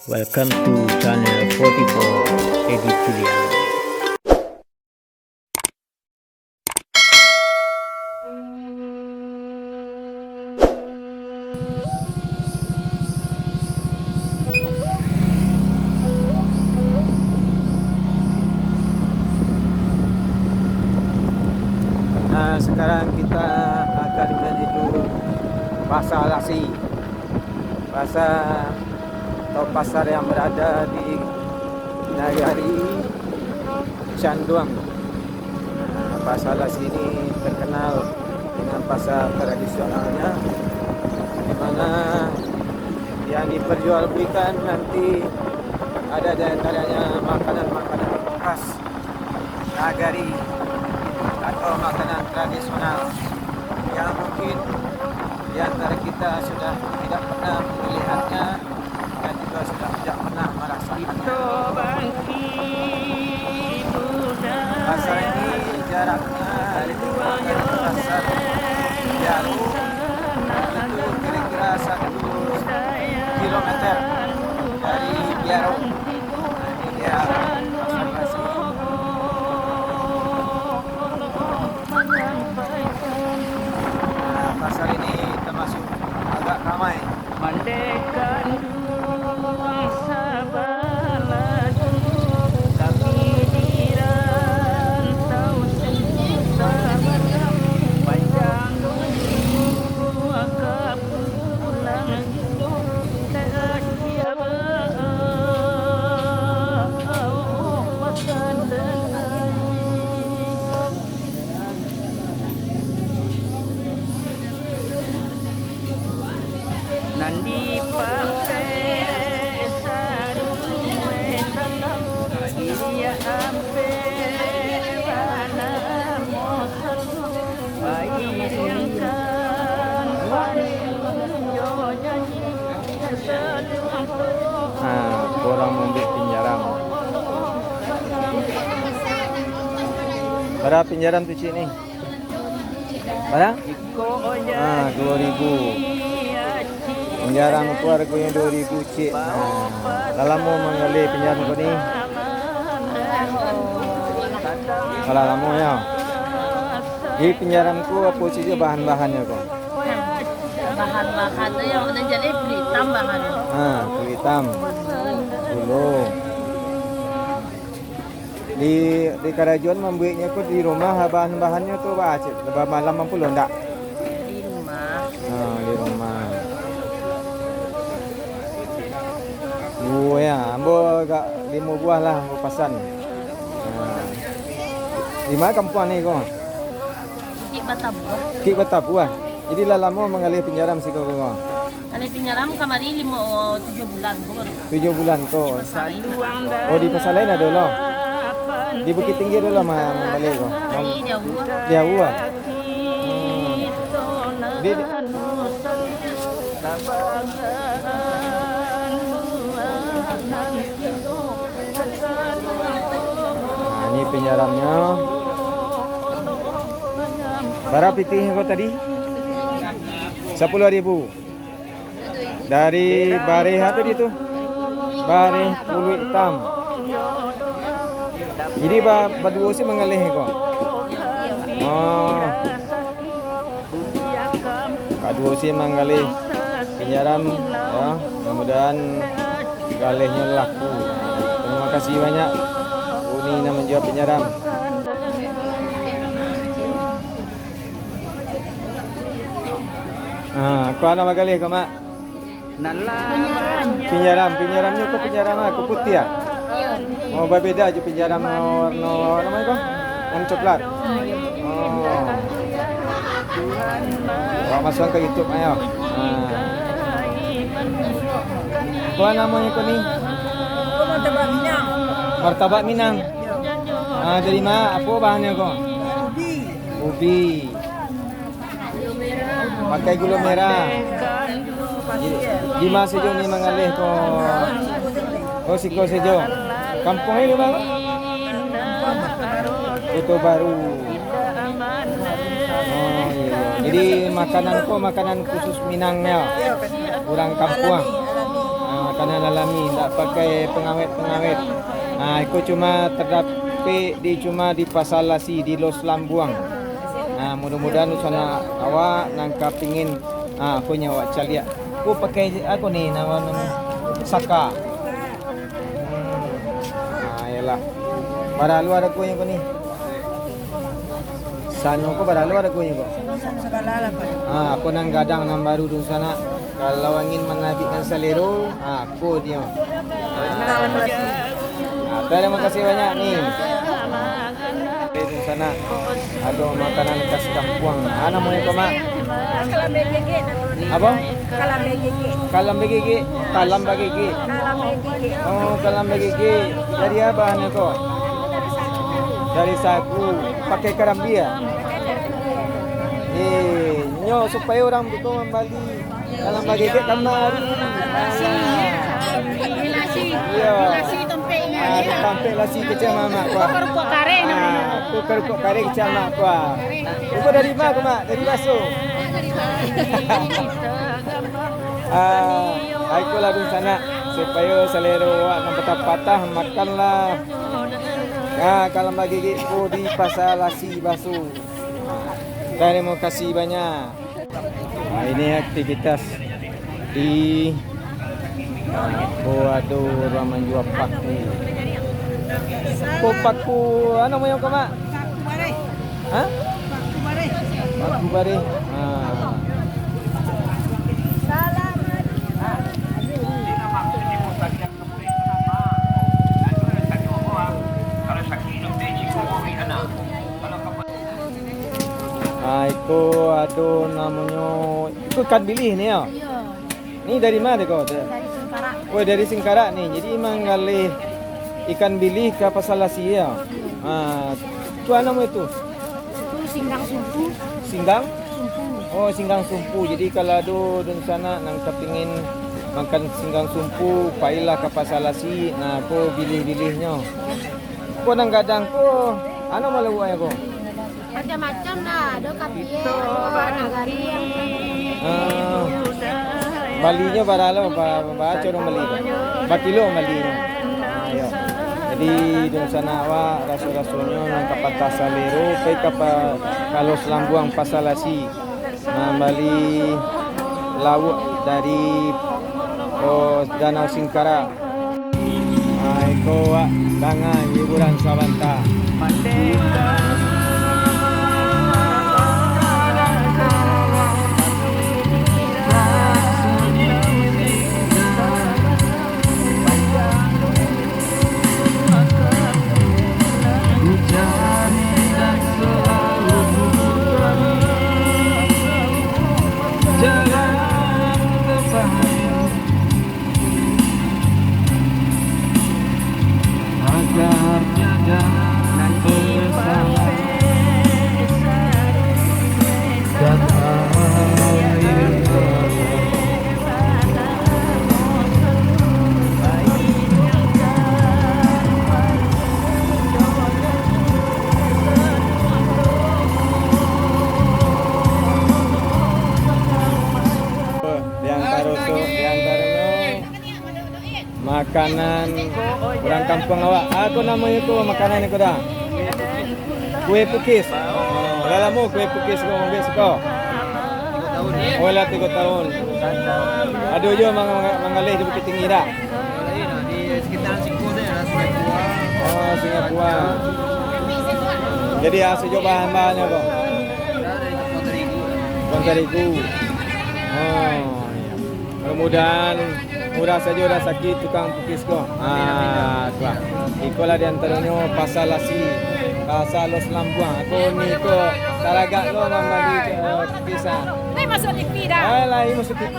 Welcome to channel 44 Editorial. Nah, sekarang kita akan menuju Pasar Lasi, pasar atau pasar yang berada di Nagari Canduang. Pasar Lasi ini terkenal dengan pasar tradisionalnya, di mana yang diperjualbelikan nanti ada di antaranya makanan-makanan khas Nagari atau makanan tradisional yang mungkin di antara kita sudah tidak pernah melihatnya dan juga sudah tidak pernah merasakannya. Pasar ini jaraknya dari pasar Biaro itu kira-kira 1 kilometer dari Biaro. Ini dia Pasar Lasi. Pasar ini termasuk agak ramai. Nandi pampe sarue salam iya ampe wana mosan bayinkan yo janji Orang membeli pinjaran. Berapa pinjaran tu cik ni? Berapa? 2.000. Pinjaran tu harganya 2.000 cik. Kalau mau mengali pinjaran kau ni? Kalau lama ya. Di pinjaran ku apa saja bahan-bahannya kau? Bahan-bahan tu yang udah jadi beli tambahan. Kulit hitam. Dulu. Di Karajuan membuatnya kau di rumah bahan-bahannya tu apa cik? Lepas malam mampu lo ndak? Di rumah. Di rumah. Ya, ambo agak 5 buah lah ambo pasan. Di mana kampung ni kau? Di Batabuah. Ki Kota Buah. Jadi lah lama mengalih pinjaran si kau. Kali pinjaram kemarin 7 bulan baru. 7 bulan kau. Oh di pasar lain ada loh. Di Bukit Tinggi ada lah mengalih kau. Di Jauh. Dia buah. Di ini pinjarannya. Berapa pitih kau tadi? 10.000. Dari bareh apa dia tu? Bareh kulit hitam. Jadi berdua sih mengalih kau. Kak dua sih mengalih pinjaran ya. Mudah-mudahan galihnya laku. Terima kasih banyak. Ini nama menjawab pinjaran. Kau nama galih kau mak? Pinjarannya kau pinjaran aku putih ya? Oh berbeda je pinjaran warna nama kau? Yang coklat. Kau masuk ke YouTube ayo. Kau namanya kau ni? Martabak Minang. Martabak Minang. Dari mana? Apa bahannya kau? Ubi. Pakai gula merah. Di mana sejauh ni mengalih kau? Oh siko sejauh. Kampung ini bang? Kota Baru. Iya. Jadi makanan kau makanan khusus Minang ya. Orang kampung. makanan alami, tak pakai pengawet-pengawet. Aku cuma terdapat di pasar Lasi di Los Lambuang. Mudah-mudahan usana awak nangkap pingin aku nyawa caliak. Aku pakai aku ni nama Saka. Yalah. Baralu ada kuenya ko ni. Sanyo ko baralu ada kuenya ko. Segala lah Pak. Aku nang gadang nang baru di sana. Kalau ingin menabikan salero, aku dia. Terima kasih banyak nih. Di sana ada makanan khas kampung. Namanya kau mak? Kalam begege. Apa? Kalam begege. Kalam begege. Kalam begege. Kalam begege. Oh, kalam begege. Dari apa bahannya kau? Dari sagu. Pakai karambia. Nyo supaya orang betul membali. Kalam begege kamari. Nasi. Iya. Nasi tempe Tempe lasi kecil mama kuah. kerupuk kare namanya. Aku kerupuk kare kecil mak kuah. Itu dari mana kau mak? Dari Baso. Aku lalu sana supaya selera awak nak patah makanlah. Kalau bagi aku di pasar Lasi Baso. Terima kasih banyak. Ini aktivitas di ada orang menjual pak ni. Paku ano mo yung kama? Paku bare. Ha? Paku bare. Paku bare. Salamat. Ito ada namanya. Itu ikan bilih ni ya. Ni dari mana kau? Dari Singkarak. Oh dari Singkarak ni. Jadi manggalih ikan bilih ke pasar Lasi ya. Itu apa nama itu? Itu singgang sumpu. Singgang? Sumpu. Oh singgang sumpu. Jadi kalau ada di sana nang kepingin makan singgang sumpu, pailah ke pasar Lasi. Nah, ko bilih-bilihnya. Ko nang gadang ko, ano malu ay ko? Macam-macam dah. Ada kapie, ada nagari. Balinya baralo ba chorong bali. Ba kilo balinya. Ayo. Jadi di sana awak raso-rasonyo nang kapata salero kay kalau Lambuang pasar Lasi. Bali laut dari Danau Singkarak. Iko dengan hiburan Sabanta. Makanan orang kampung awak. Aku namanya tu makanan ni ko dah. Kue pukis. Dalam mo kue pukis ko mabis ko. 3 tahun. Wala 3 tahun. Ada je mangalih di Bukit Tinggi dah. Di sekitaran Singapura ada Singapura. Oh, Singapura. Jadi asal bahan-bahannya ko. Dari Terigu. Mudah-mudahan murah saja dah sakit tukang pukis ko. Tuah. Ikolah di antaranya pasar Lasi, pasar Los Lambuang. Aku ni ko taragak lo membagi pukis. Ni masuk TV dah. Lai masuk TV.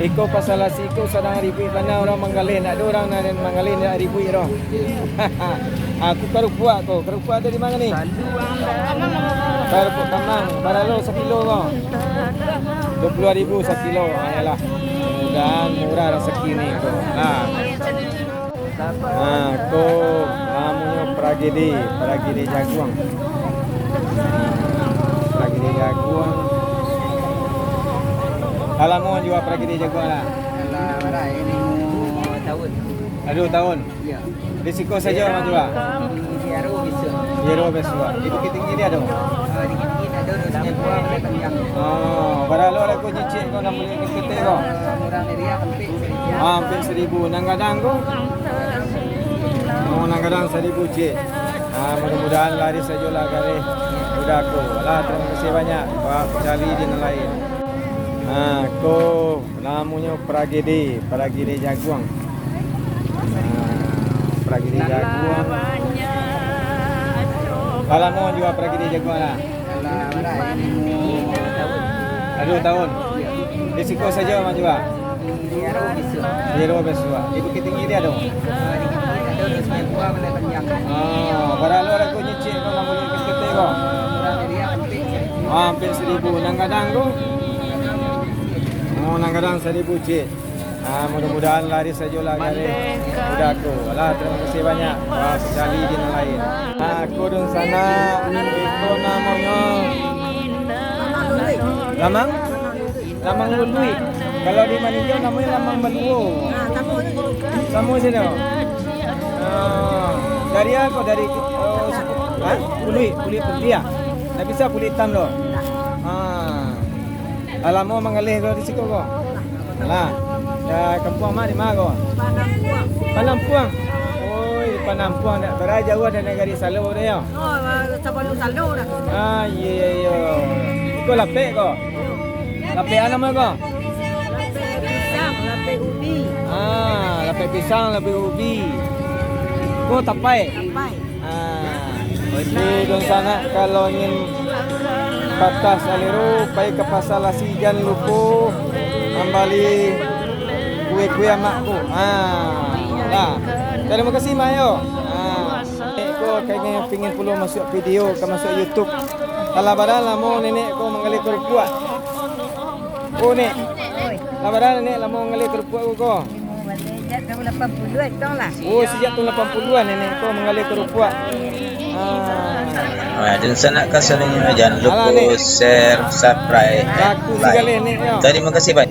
Iko pasal Lasi iko sedang ribut mana orang manggalih, nak ada orang nak manggalih nak ribut roh. Aku kerupuk ko. Kerupuk ada di mana ni? Kerupuk Kamang. Baralo 1 kilo ko. 20,000 sekilo. Ayolah. Mudah murah rezeki ni ko. Ko namanya Pragedi Jaguang. Pragedi Jaguang. Kalau mau jual pergi di jago lah. Kalau barai ini mau tahun. Aduh tahun. Ya. Risiko saja mau jual. Di Aro bisa. Biru besok. Ibu kita tinggi dia dong. Dikit-dikit ada dosanya buah mulai panjang. Oh, padahal aku cicik kau nak beli ketik kau. Murah dari dia kempit sedikit. Hampir 1,000. Nanggadang kau? Oh, nanggadang 1,000 cik. Mudah-mudahan lari saja lah kali. Udah aku. Lah, terima kasih banyak. Pak cari di lain. Aku namanya Pragede Jaguang. Pragede Jaguang. Kalau mau jual Pragede Jaguang lah. Kalau barai ini mau tahun. Aduh tahun. Risiko saja mau jual. Di Aro bisa. Biru besok. Ibu kita tinggi dia dong. Dikit-dikit ada dosanya buah mulai panjang. Oh, padahal aku nyicik kau nak beli ketik kau. Murah dari dia kempit sedikit. Hampir 1,000. Nanggadang kau? Oh, nanggadang 1,000 cik. Mudah-mudahan lari saja lah kali. Udah aku. Lah, terima kasih banyak. Pak cari di lain. Aku dun sana. Itu namanya Lamang? Lamang Lului. Kalau di Maninjau namanya Lamang Beluo. Kamu sini. Dari aku dari kulit putih. Tak bisa kulit hitam loh. Alamu mengalih kau di situ kau. Alah. Ya kampung mak di mana kau? Panampuang. Oi, Panampuang nak berai jauh dari negara Salo dia. Sebelum saldo dah. Iya. Kau lapek kau. Lapek apa nama kau? Pisang, lapis ubi, Lapek pisang, lapek ubi. Kau tapai. sampai. Di don sana kalau ingin batas aliru pai ke pasar Lasigan lupu ambali kue-kue amakku. Lah. Terima kasih Mayo. Ko kayaknya pingin puluh masuk video ke masuk YouTube. Kalau badal mau nenek ko mengali kerupuk. Oh nek. Kalau badal nenek mau mengali kerupuk ko. Sejak tahun 80 tong lah. Oh sejak tahun 80-an nenek ko mengali kerupuk. Dan sana ka sa ninyo, jangan lupa share, subscribe, Aku like. sekali nek yo. Terima kasih banyak.